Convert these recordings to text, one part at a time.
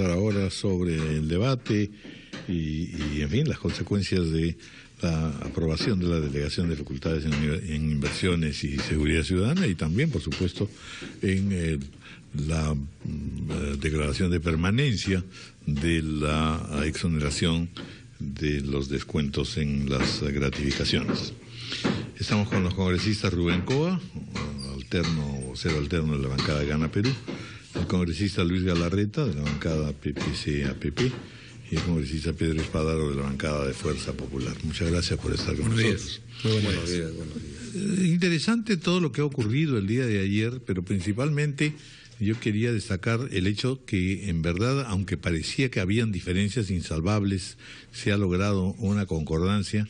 conversar ahora sobre el debate y en fin, las consecuencias de la aprobación de la Delegación de Facultades en Inversiones y Seguridad Ciudadana, y también, por supuesto, en la declaración de permanencia de la exoneración de los descuentos en las gratificaciones. Estamos con los congresistas Rubén Coa, vocero alterno de la bancada de Gana Perú, el congresista Luis Galarreta, de la bancada PPC-APP, y el congresista Pedro Espadaro, de la bancada de Fuerza Popular. Muchas gracias por estar con nosotros. Buenos días. Interesante todo lo que ha ocurrido el día de ayer, pero principalmente yo quería destacar el hecho que, en verdad, aunque parecía que habían diferencias insalvables, se ha logrado una concordancia,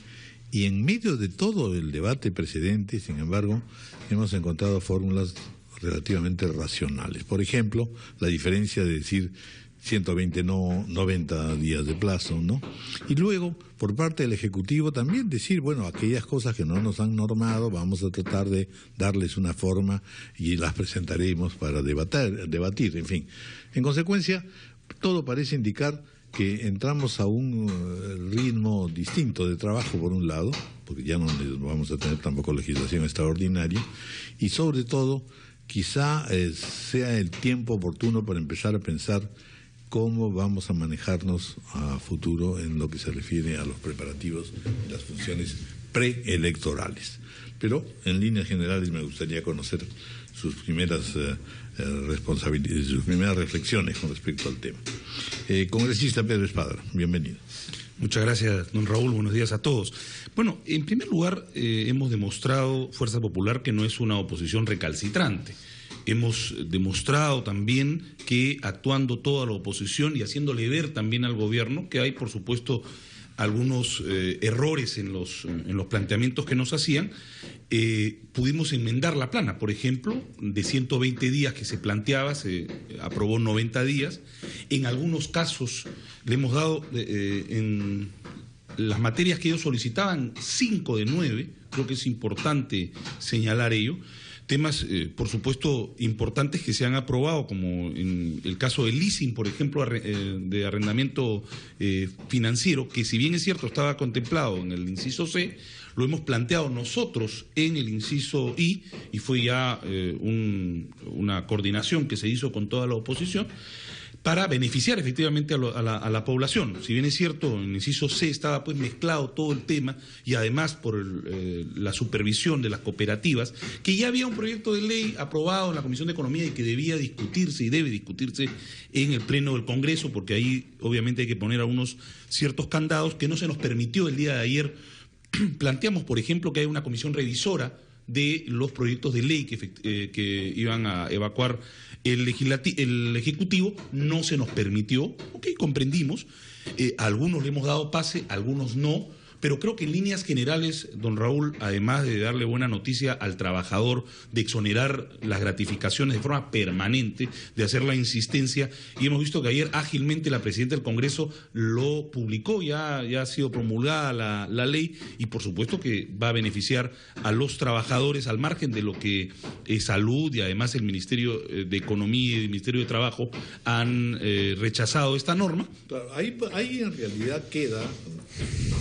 y en medio de todo el debate precedente, sin embargo, hemos encontrado fórmulas relativamente racionales. Por ejemplo, la diferencia de decir 120 no, 90 días de plazo, ¿no? Y luego, por parte del Ejecutivo también decir, bueno, aquellas cosas que no nos han normado, vamos a tratar de darles una forma y las presentaremos para debatir, en fin. En consecuencia, todo parece indicar que entramos a un ritmo distinto de trabajo, por un lado, porque ya no vamos a tener tampoco legislación extraordinaria, y sobre todo, quizá sea el tiempo oportuno para empezar a pensar cómo vamos a manejarnos a futuro en lo que se refiere a los preparativos y las funciones preelectorales. Pero, en líneas generales, me gustaría conocer sus primeras sus primeras reflexiones con respecto al tema. Congresista Pedro Espadaro, bienvenido. Muchas gracias, don Raúl. Buenos días a todos. Bueno, en primer lugar, hemos demostrado, Fuerza Popular, que no es una oposición recalcitrante. Hemos demostrado también que, actuando toda la oposición y haciéndole ver también al gobierno que hay, por supuesto, algunos errores en los planteamientos que nos hacían, pudimos enmendar la plana. Por ejemplo, de 120 días que se planteaba, se aprobó 90 días. En algunos casos le hemos dado, en las materias que ellos solicitaban, 5 de 9, creo que es importante señalar ello. Temas, por supuesto, importantes que se han aprobado, como en el caso del leasing, por ejemplo, de arrendamiento financiero, que si bien es cierto estaba contemplado en el inciso C, lo hemos planteado nosotros en el inciso I, y fue ya una coordinación que se hizo con toda la oposición, para beneficiar efectivamente a la población. Si bien es cierto, en el inciso C estaba pues mezclado todo el tema, y además por la supervisión de las cooperativas, que ya había un proyecto de ley aprobado en la Comisión de Economía y que debía discutirse y debe discutirse en el Pleno del Congreso, porque ahí obviamente hay que poner algunos ciertos candados que no se nos permitió el día de ayer. Planteamos, por ejemplo, que haya una comisión revisora de los proyectos de ley que iban a evacuar el Ejecutivo. No se nos permitió, ok, comprendimos, algunos le hemos dado pase, algunos no, pero creo que en líneas generales, don Raúl, además de darle buena noticia al trabajador, de exonerar las gratificaciones de forma permanente, de hacer la insistencia, y hemos visto que ayer ágilmente la presidenta del Congreso lo publicó, ya ha sido promulgada la ley, y por supuesto que va a beneficiar a los trabajadores al margen de lo que Salud y además el Ministerio de Economía y el Ministerio de Trabajo han rechazado esta norma. Claro, ahí en realidad queda,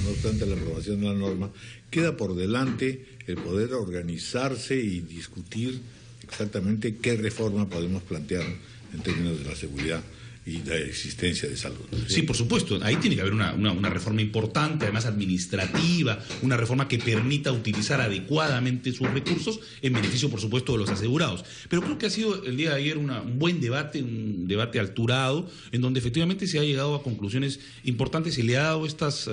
no obstante la aprobación de la norma, queda por delante el poder organizarse y discutir exactamente qué reforma podemos plantear en términos de la seguridad y la existencia de salud. Sí, por supuesto, ahí tiene que haber una reforma importante, además administrativa, una reforma que permita utilizar adecuadamente sus recursos en beneficio, por supuesto, de los asegurados. Pero creo que ha sido el día de ayer un buen debate, un debate alturado, en donde efectivamente se ha llegado a conclusiones importantes, se le ha dado estas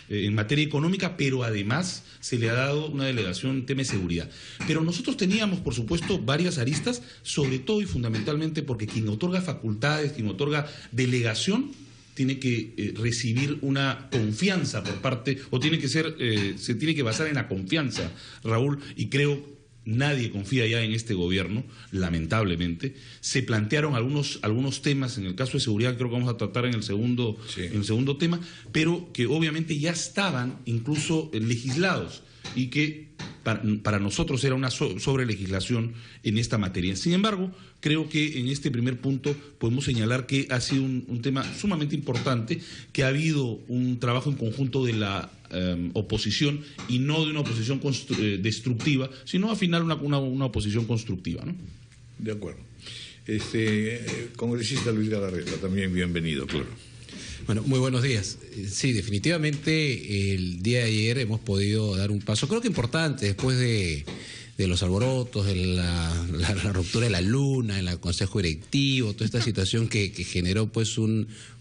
en materia económica, pero además se le ha dado una delegación en tema de seguridad. Pero nosotros teníamos, por supuesto, varias aristas, sobre todo y fundamentalmente porque quien otorga facultades, quien otorga delegación, tiene que recibir una confianza por parte, o tiene que ser, se tiene que basar en la confianza, Raúl, y creo nadie confía ya en este gobierno, lamentablemente. Se plantearon algunos temas, en el caso de seguridad creo que vamos a tratar en el segundo tema, pero que obviamente ya estaban incluso legislados y que para nosotros era una sobrelegislación en esta materia. Sin embargo, creo que en este primer punto podemos señalar que ha sido un tema sumamente importante, que ha habido un trabajo en conjunto de la oposición y no de una oposición destructiva, sino al final una oposición constructiva, ¿no? De acuerdo. Congresista Luis Galarreta, también bienvenido, claro. Bueno, muy buenos días. Sí, definitivamente el día de ayer hemos podido dar un paso, creo que importante, después de los alborotos, de la ruptura de la luna, en el consejo directivo, toda esta situación que generó pues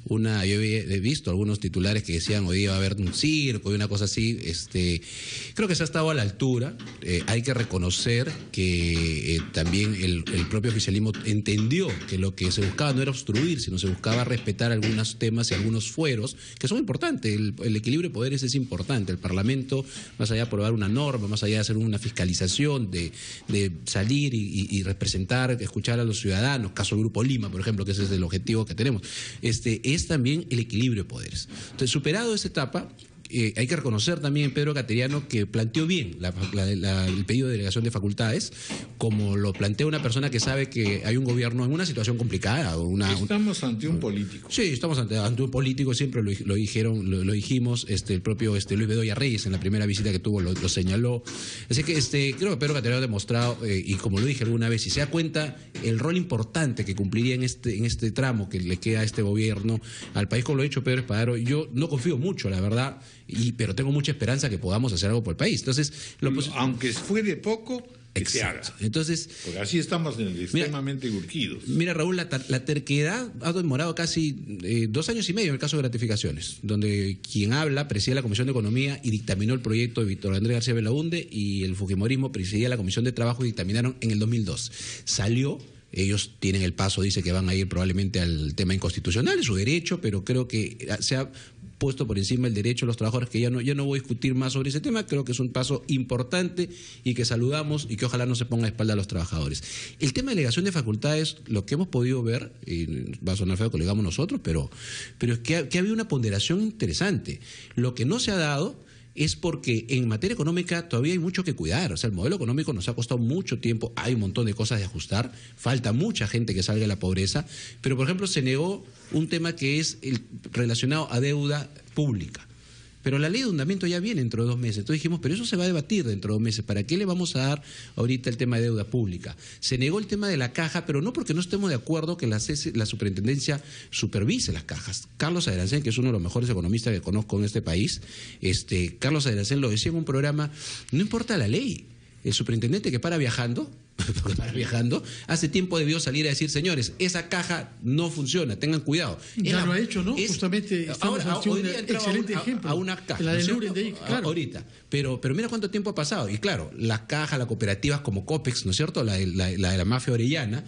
yo he visto algunos titulares que decían hoy día va a haber un circo y una cosa así. Creo que se ha estado a la altura. Hay que reconocer que también el propio oficialismo entendió que lo que se buscaba no era obstruir, sino se buscaba respetar algunos temas y algunos fueros que son importantes. El equilibrio de poderes es importante. El Parlamento, más allá de aprobar una norma, más allá de hacer una fiscalización, de salir y representar, escuchar a los ciudadanos, caso del Grupo Lima, por ejemplo, que ese es el objetivo que tenemos, es también el equilibrio de poderes. Entonces, superado esa etapa, hay que reconocer también Pedro Cateriano que planteó bien el pedido de delegación de facultades, como lo plantea una persona que sabe que hay un gobierno en una situación complicada. Estamos ante un político. Sí, estamos ante un político, siempre lo dijimos, el propio Luis Bedoya Reyes en la primera visita que tuvo lo señaló. Así que creo que Pedro Cateriano ha demostrado, y como lo dije alguna vez, si se da cuenta el rol importante que cumpliría en este tramo que le queda a este gobierno al país, como lo ha dicho Pedro Espadaro, yo no confío mucho, la verdad, pero tengo mucha esperanza que podamos hacer algo por el país. Entonces, aunque fue de poco, que se haga. Entonces, porque así estamos extremadamente urgidos. Mira, Raúl, la terquedad ha demorado casi 2 años y medio en el caso de gratificaciones, donde quien habla presidía la Comisión de Economía y dictaminó el proyecto de Víctor Andrés García Belaunde, y el fujimorismo presidía la Comisión de Trabajo y dictaminaron en el 2002. Salió. Ellos tienen el paso, dice que van a ir probablemente al tema inconstitucional, es su derecho, pero creo que se ha puesto por encima el derecho de los trabajadores, que ya no voy a discutir más sobre ese tema. Creo que es un paso importante y que saludamos y que ojalá no se ponga a espalda a los trabajadores. El tema de delegación de facultades, lo que hemos podido ver, y va a sonar feo que lo digamos nosotros, pero es que ha habido una ponderación interesante. Lo que no se ha dado es porque en materia económica todavía hay mucho que cuidar. O sea, el modelo económico nos ha costado mucho tiempo, hay un montón de cosas de ajustar, falta mucha gente que salga de la pobreza, pero por ejemplo se negó un tema que es relacionado a deuda pública. Pero la ley de endeudamiento ya viene dentro de 2 meses. Entonces dijimos, pero eso se va a debatir dentro de 2 meses. ¿Para qué le vamos a dar ahorita el tema de deuda pública? Se negó el tema de la caja, pero no porque no estemos de acuerdo que la superintendencia supervise las cajas. Carlos Adriancén, que es uno de los mejores economistas que conozco en este país, Carlos Adriancén lo decía en un programa, no importa la ley. El superintendente que para viajando, hace tiempo debió salir a decir, señores, esa caja no funciona, tengan cuidado. Ya lo ha hecho, ¿no? Justamente estamos ante un excelente ejemplo. A una caja. La de Luren de ahí, claro. Ahorita. Pero mira cuánto tiempo ha pasado. Y claro, las cajas, las cooperativas como Copex, ¿no es cierto? La de la mafia orellana,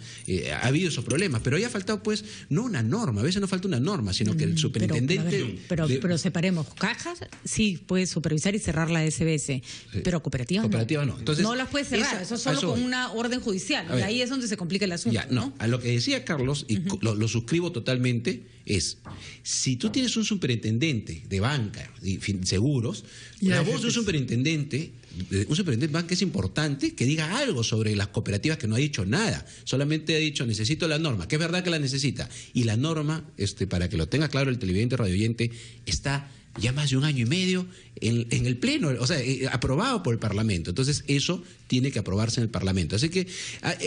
ha habido esos problemas. Pero ahí ha faltado, pues, no una norma. A veces no falta una norma, sino que el superintendente... Pero separemos. Cajas sí puede supervisar y cerrar la SBS, pero cooperativas no. Entonces, no las puede cerrar, eso solo con una orden judicial. Y ahí es donde se complica el asunto. ¿No? A lo que decía Carlos, y lo suscribo totalmente, es, si tú tienes un superintendente de banca y seguros, la voz de un superintendente de banca es importante que diga algo sobre las cooperativas, que no ha dicho nada, solamente ha dicho necesito la norma, que es verdad que la necesita, y la norma, para que lo tenga claro el televidente radioyente, está ya más de 1 año y medio en el Pleno, o sea, aprobado por el Parlamento. Entonces, eso tiene que aprobarse en el Parlamento. Así que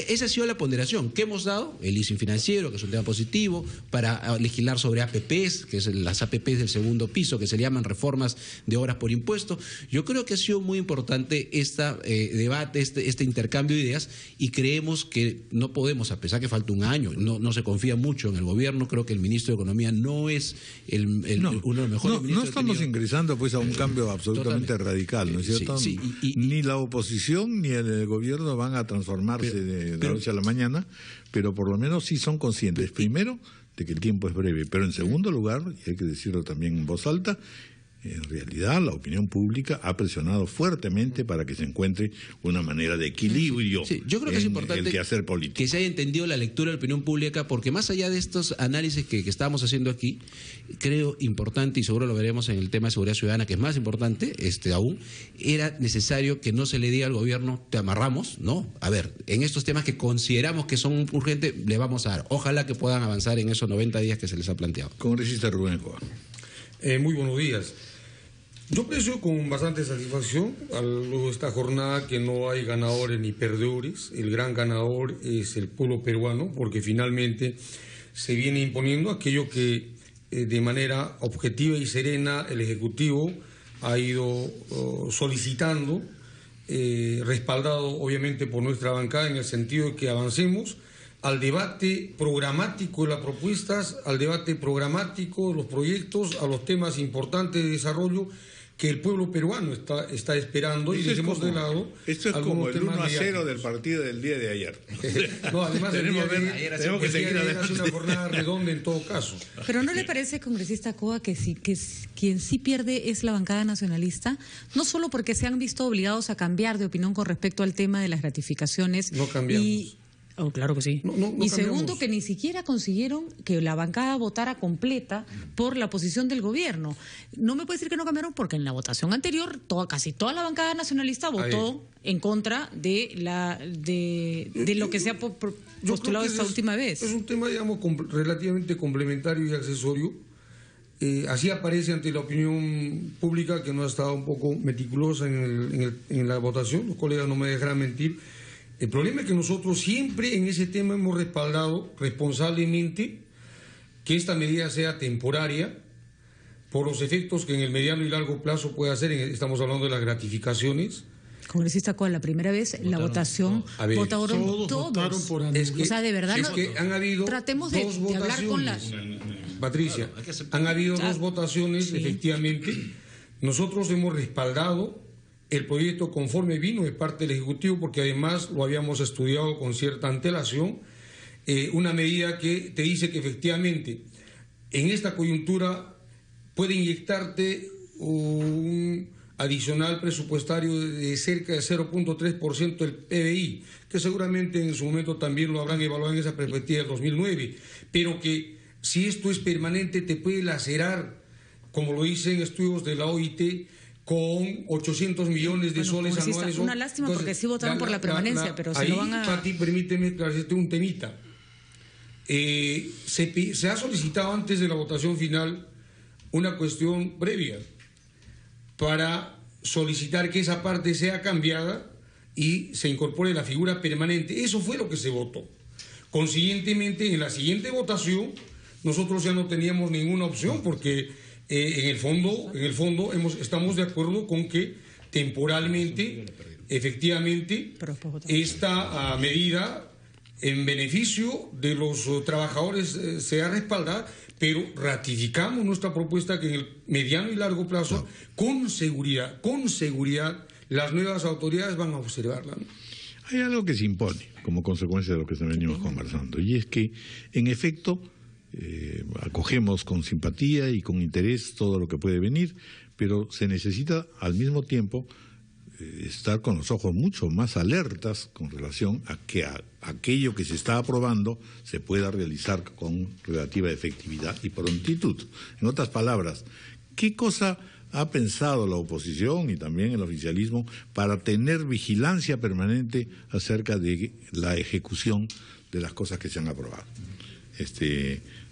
esa ha sido la ponderación que hemos dado, el leasing financiero, que es un tema positivo, para legislar sobre APPs, que es las APPs del segundo piso, que se llaman reformas de obras por impuesto. Yo creo que ha sido muy importante este debate, este intercambio de ideas, y creemos que no podemos, a pesar que falta 1 año, no se confía mucho en el gobierno. Creo que el ministro de Economía no es uno de los mejores ministros. No estamos ingresando pues a un cambio absolutamente radical, ¿no es cierto? Sí, ni la oposición ni el gobierno van a transformarse de la noche a la mañana, pero por lo menos sí son conscientes, primero, de que el tiempo es breve, pero en segundo lugar, y hay que decirlo también en voz alta, en realidad la opinión pública ha presionado fuertemente para que se encuentre una manera de equilibrio yo creo que es importante el quehacer político. Que se haya entendido la lectura de la opinión pública, porque más allá de estos análisis que estábamos haciendo aquí, creo importante, y seguro lo veremos en el tema de seguridad ciudadana, que es más importante aún, era necesario que no se le diga al gobierno, te amarramos, no, a ver, en estos temas que consideramos que son urgentes, le vamos a dar. Ojalá que puedan avanzar en esos 90 días que se les ha planteado. Congresista Rubén Escobar. Muy buenos días. Yo aprecio con bastante satisfacción luego de esta jornada que no hay ganadores ni perdedores. El gran ganador es el pueblo peruano, porque finalmente se viene imponiendo aquello que de manera objetiva y serena el Ejecutivo ha ido solicitando, respaldado obviamente por nuestra bancada, en el sentido de que avancemos al debate programático de las propuestas, al debate programático de los proyectos, a los temas importantes de desarrollo que el pueblo peruano está esperando, y dejemos de lado. Esto es como el 1-0 del partido del día de ayer. No, además tenemos que seguir adelante. Una jornada redonda en todo caso. Pero ¿no le parece, congresista Coa, que quien sí pierde es la bancada nacionalista? No solo porque se han visto obligados a cambiar de opinión con respecto al tema de las gratificaciones. No cambiamos. Claro que sí. No y segundo, que ni siquiera consiguieron que la bancada votara completa por la posición del gobierno. No me puede decir que no cambiaron, porque en la votación anterior casi toda la bancada nacionalista votó en contra de lo que se ha postulado esta última vez. Es un tema, digamos, relativamente complementario y accesorio. Así aparece ante la opinión pública, que no ha estado un poco meticulosa en la votación. Los colegas no me dejarán mentir. El problema es que nosotros siempre en ese tema hemos respaldado responsablemente que esta medida sea temporaria por los efectos que en el mediano y largo plazo puede hacer. Estamos hablando de las gratificaciones. Congresista Coa, la primera vez la votación votaron todos. Por o sea, de verdad, que han habido tratemos de hablar con las... Patricia, han habido dos votaciones, efectivamente. Nosotros hemos respaldado el proyecto conforme vino de parte del Ejecutivo, porque además lo habíamos estudiado con cierta antelación, una medida que te dice que efectivamente en esta coyuntura puede inyectarte un adicional presupuestario de cerca de 0.3% del PBI, que seguramente en su momento también lo habrán evaluado en esa perspectiva del 2009, pero que si esto es permanente te puede lacerar, como lo dicen estudios de la OIT, con 800 millones de soles anuales. Una lástima. Entonces, porque sí votaron por la permanencia, pero se lo van a... Pati, permíteme esclarecerte un temita. Se ha solicitado antes de la votación final una cuestión previa para solicitar que esa parte sea cambiada y se incorpore la figura permanente. Eso fue lo que se votó. Consiguientemente, en la siguiente votación, nosotros ya no teníamos ninguna opción, porque en el fondo estamos de acuerdo con que temporalmente, efectivamente, esta medida en beneficio de los trabajadores sea respaldada, pero ratificamos nuestra propuesta que en el mediano y largo plazo, con seguridad, las nuevas autoridades van a observarla, ¿no? Hay algo que se impone como consecuencia de lo que venimos conversando, y es que, en efecto, acogemos con simpatía y con interés todo lo que puede venir, pero se necesita al mismo tiempo estar con los ojos mucho más alertas con relación a que aquello que se está aprobando se pueda realizar con relativa efectividad y prontitud. En otras palabras, ¿qué cosa ha pensado la oposición y también el oficialismo para tener vigilancia permanente acerca de la ejecución de las cosas que se han aprobado?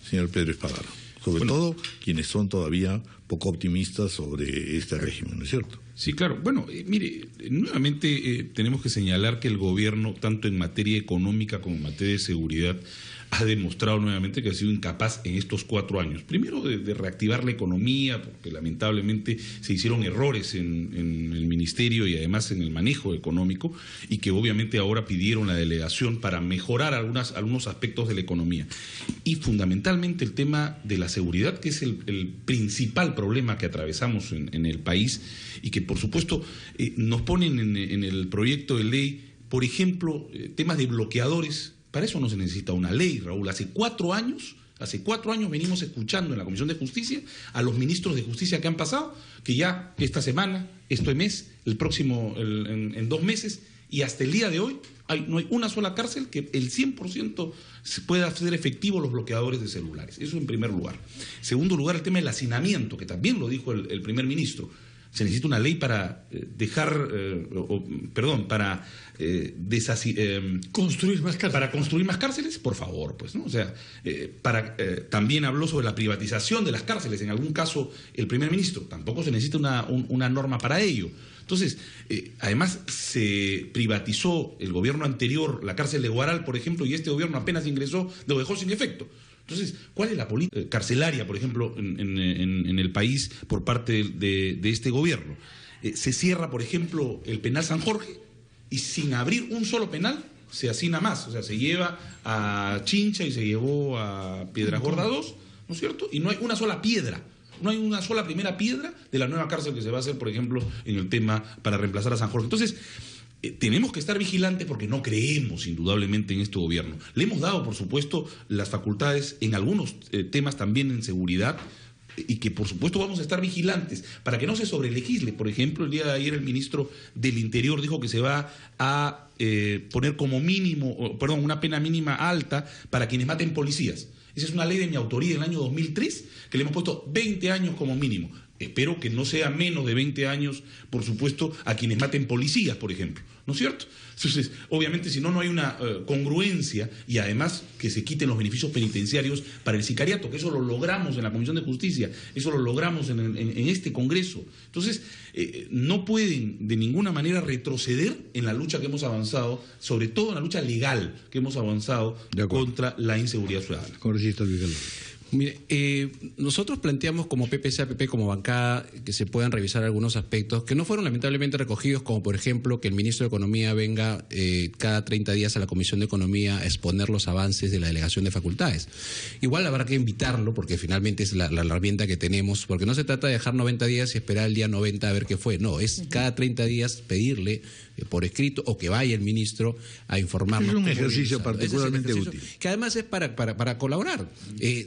Señor Pedro Espadaro, sobre todo quienes son todavía poco optimistas sobre este régimen, ¿no es cierto? Sí, claro. Bueno, mire, nuevamente tenemos que señalar que el gobierno, tanto en materia económica como en materia de seguridad, ha demostrado nuevamente que ha sido incapaz en estos 4 años. Primero, de reactivar la economía, porque lamentablemente se hicieron errores en el ministerio y además en el manejo económico, y que obviamente ahora pidieron la delegación para mejorar algunos aspectos de la economía. Y fundamentalmente el tema de la seguridad, que es el principal problema que atravesamos en el país, y que por supuesto nos ponen en el proyecto de ley, por ejemplo, temas de bloqueadores. Para eso no se necesita una ley, Raúl. Hace 4 años Hace 4 años venimos escuchando en la Comisión de Justicia a los ministros de Justicia que han pasado, que ya esta semana, este mes, el próximo, en 2 meses, y hasta el día de hoy no hay una sola cárcel que el 100% se pueda hacer efectivo los bloqueadores de celulares. Eso en primer lugar. En segundo lugar, el tema del hacinamiento, que también lo dijo el primer ministro. Se necesita una ley para construir más cárceles. Para construir más cárceles, por favor, pues, ¿no? O sea, también habló sobre la privatización de las cárceles, en algún caso el primer ministro. Tampoco se necesita una norma para ello. Entonces, además se privatizó el gobierno anterior la cárcel de Huaral, por ejemplo, y este gobierno apenas ingresó, lo dejó sin efecto. Entonces, ¿cuál es la política carcelaria, por ejemplo, en el país por parte de este gobierno? Se cierra, por ejemplo, el penal San Jorge y sin abrir un solo penal se hacina más. O sea, se lleva a Chincha y se llevó a Piedras Gorda 2, ¿no es cierto? Y no hay una sola piedra. No hay una sola primera piedra de la nueva cárcel que se va a hacer, por ejemplo, en el tema para reemplazar a San Jorge. Entonces, tenemos que estar vigilantes porque no creemos indudablemente en este gobierno. Le hemos dado, por supuesto, las facultades en algunos temas también en seguridad y que, por supuesto, vamos a estar vigilantes para que no se sobrelegisle. Por ejemplo, el día de ayer el ministro del Interior dijo que se va a poner como mínimo, una pena mínima alta para quienes maten policías. Esa es una ley de mi autoría del año 2003 que le hemos puesto 20 años como mínimo. Espero que no sea menos de 20 años, por supuesto, a quienes maten policías, por ejemplo. ¿No es cierto? Entonces, obviamente, si no, no hay una congruencia y además que se quiten los beneficios penitenciarios para el sicariato, que eso lo logramos en la Comisión de Justicia, eso lo logramos en este Congreso. Entonces, no pueden de ninguna manera retroceder en la lucha que hemos avanzado, sobre todo en la lucha legal que hemos avanzado contra la inseguridad ciudadana. Congresista Luis Galván. Mire, nosotros planteamos como PPC-APP, como bancada, que se puedan revisar algunos aspectos que no fueron lamentablemente recogidos, como por ejemplo que el ministro de Economía venga cada 30 días a la Comisión de Economía a exponer los avances de la delegación de facultades. Igual habrá que invitarlo, porque finalmente es la herramienta que tenemos, porque no se trata de dejar 90 días y esperar el día 90 a ver qué fue. No, es cada 30 días pedirle por escrito o que vaya el ministro a informarnos. Es un ejercicio particularmente útil. Que además es para colaborar.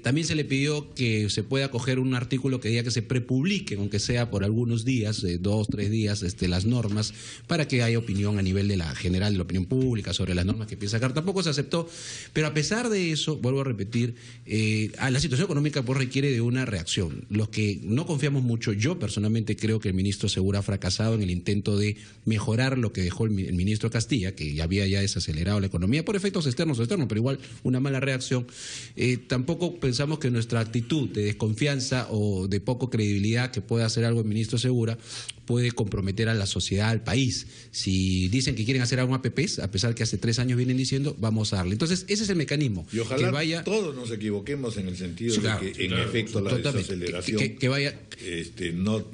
También se le pidió que se pueda coger un artículo que diga que se prepubliquen, aunque sea por algunos días, 2, 3 días, las normas, para que haya opinión a nivel de la general de la opinión pública sobre las normas que piensa sacar. Tampoco se aceptó, pero a pesar de eso, vuelvo a repetir, la situación económica pues requiere de una reacción. Los que no confiamos mucho, yo personalmente creo que el ministro Segura ha fracasado en el intento de mejorar lo que dejó el ministro Castilla, que ya había desacelerado la economía por efectos externos o externos, pero igual una mala reacción. Tampoco pensamos que nuestra actitud de desconfianza o de poco credibilidad que pueda hacer algo el ministro Segura puede comprometer a la sociedad, al país. Si dicen que quieren hacer algo APPs, a pesar que hace 3 años vienen diciendo, vamos a darle. Entonces, ese es el mecanismo. Y ojalá todos nos equivoquemos en el sentido de que, en efecto, la desaceleración que vaya,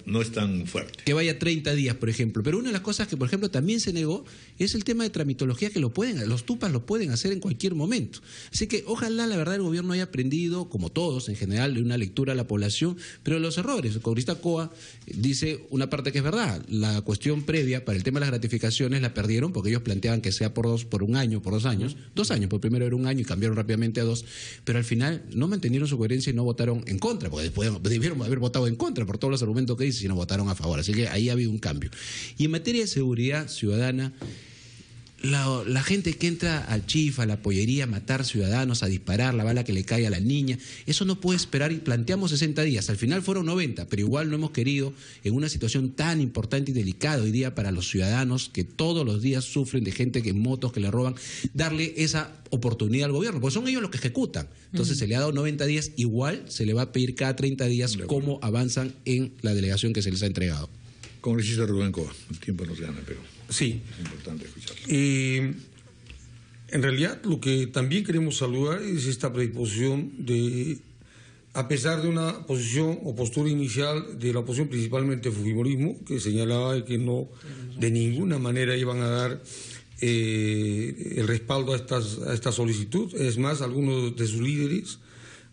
no es tan fuerte. Que vaya 30 días, por ejemplo. Pero una de las cosas que, por ejemplo, también se negó es el tema de tramitología, que los tupas lo pueden hacer en cualquier momento. Así que ojalá, la verdad, el gobierno haya aprendido, como todos en general, de una lectura a la población, pero los errores. El congresista Coa dice una parte que es verdad. La cuestión previa para el tema de las gratificaciones la perdieron porque ellos planteaban que sea por 1 año, por 2 años. 2 años, por primero era 1 año y cambiaron rápidamente a 2, pero al final no mantuvieron su coherencia y no votaron en contra, porque después debieron haber votado en contra por todos los argumentos que dice, sino votaron a favor. Así que ahí ha habido un cambio. Y en materia de seguridad ciudadana, la gente que entra al chifa, a la pollería, a matar ciudadanos, a disparar la bala que le cae a la niña, eso no puede esperar, y planteamos 60 días, al final fueron 90, pero igual no hemos querido, en una situación tan importante y delicada hoy día para los ciudadanos que todos los días sufren de gente que en motos que le roban, darle esa oportunidad al gobierno, porque son ellos los que ejecutan. Entonces se le ha dado 90 días, igual se le va a pedir cada 30 días cómo avanzan en la delegación que se les ha entregado. Congresista Rubén Coa, el tiempo nos gana, pero sí, es importante escucharlo. En realidad, lo que también queremos saludar es esta predisposición de, a pesar de una posición o postura inicial de la oposición, principalmente Fujimorismo, que señalaba que no de ninguna manera iban a dar el respaldo a esta solicitud. Es más, algunos de sus líderes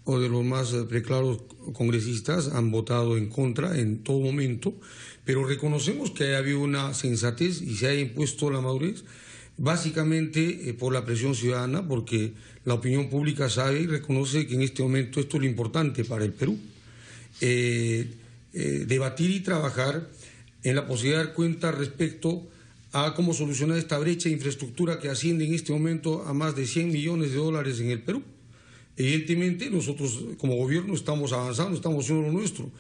o de los más preclaros congresistas han votado en contra en todo momento, pero reconocemos que ha habido una sensatez y se ha impuesto la madurez básicamente por la presión ciudadana, porque la opinión pública sabe y reconoce que en este momento esto es lo importante para el Perú. Debatir y trabajar en la posibilidad de dar cuenta respecto a cómo solucionar esta brecha de infraestructura que asciende en este momento a más de 100 millones de dólares en el Perú. Evidentemente nosotros como gobierno estamos avanzando, estamos haciendo lo nuestro,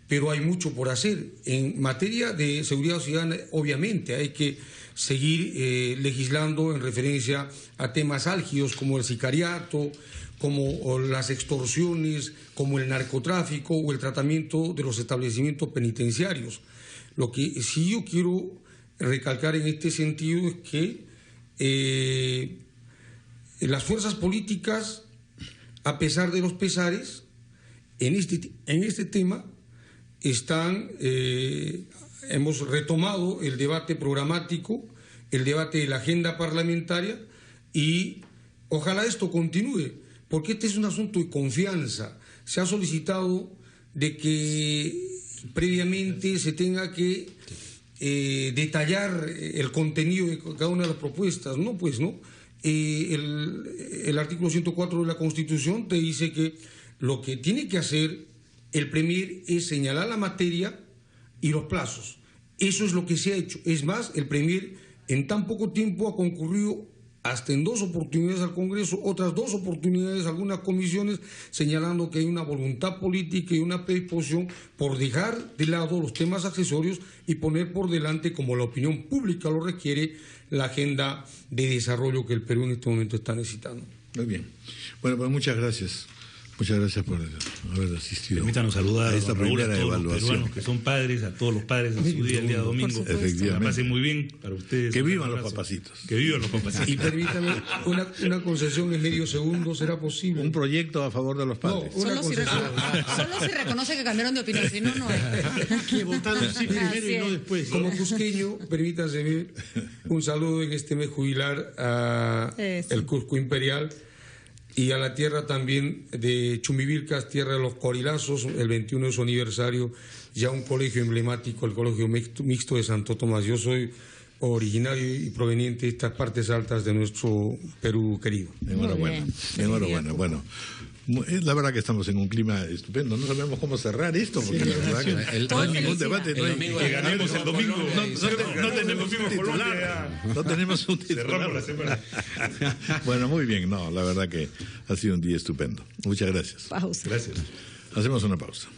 pero hay mucho por hacer. En materia de seguridad ciudadana, obviamente hay que seguir legislando en referencia a temas álgidos como el sicariato, como las extorsiones, como el narcotráfico o el tratamiento de los establecimientos penitenciarios. Lo que sí yo quiero recalcar en este sentido es que las fuerzas políticas, a pesar de los pesares, en este tema hemos retomado el debate programático, el debate de la agenda parlamentaria, y ojalá esto continúe, porque este es un asunto de confianza. Se ha solicitado de que previamente se tenga que detallar el contenido de cada una de las propuestas. No, pues no. El artículo 104 de la Constitución te dice que lo que tiene que hacer el Premier es señalar la materia y los plazos. Eso es lo que se ha hecho. Es más, el Premier en tan poco tiempo ha concurrido hasta en 2 oportunidades al Congreso, otras 2 oportunidades a algunas comisiones, señalando que hay una voluntad política y una predisposición por dejar de lado los temas accesorios y poner por delante, como la opinión pública lo requiere, la agenda de desarrollo que el Perú en este momento está necesitando. Muy bien. Bueno, pues muchas gracias. Muchas gracias por haber asistido. Permítanos saludar a esta a Raúl, primera a todos evaluación. los peruanos que son padres, a todos los padres en su día, el día domingo. Efectivamente. La pasen muy bien para ustedes. Que Un vivan los abrazo. papacitos. Que vivan los papacitos. Y permítame una concesión en medio segundo, ¿será posible? Un proyecto a favor de los padres. No, una concesión. Solo si reconoce que cambiaron de opinión, si no, no es. Que votaron sí primero y no después. Como cusqueño, permítanse un saludo en este mes jubilar a el Cusco Imperial y a la tierra también de Chumbivilcas, tierra de los Corilazos, el 21 de su aniversario, ya un colegio emblemático, el Colegio Mixto de Santo Tomás. Yo soy originario y proveniente de estas partes altas de nuestro Perú querido. Enhorabuena. Enhorabuena. Bueno, la verdad que estamos en un clima estupendo. No sabemos cómo cerrar esto, porque la verdad que no hay ningún debate. No hay, Que ganemos el domingo. no tenemos un titular. No tenemos un Cerramos la titular. semana. Bueno, muy bien. No, la verdad que ha sido un día estupendo. Muchas gracias. Pausa. Gracias. Hacemos una pausa.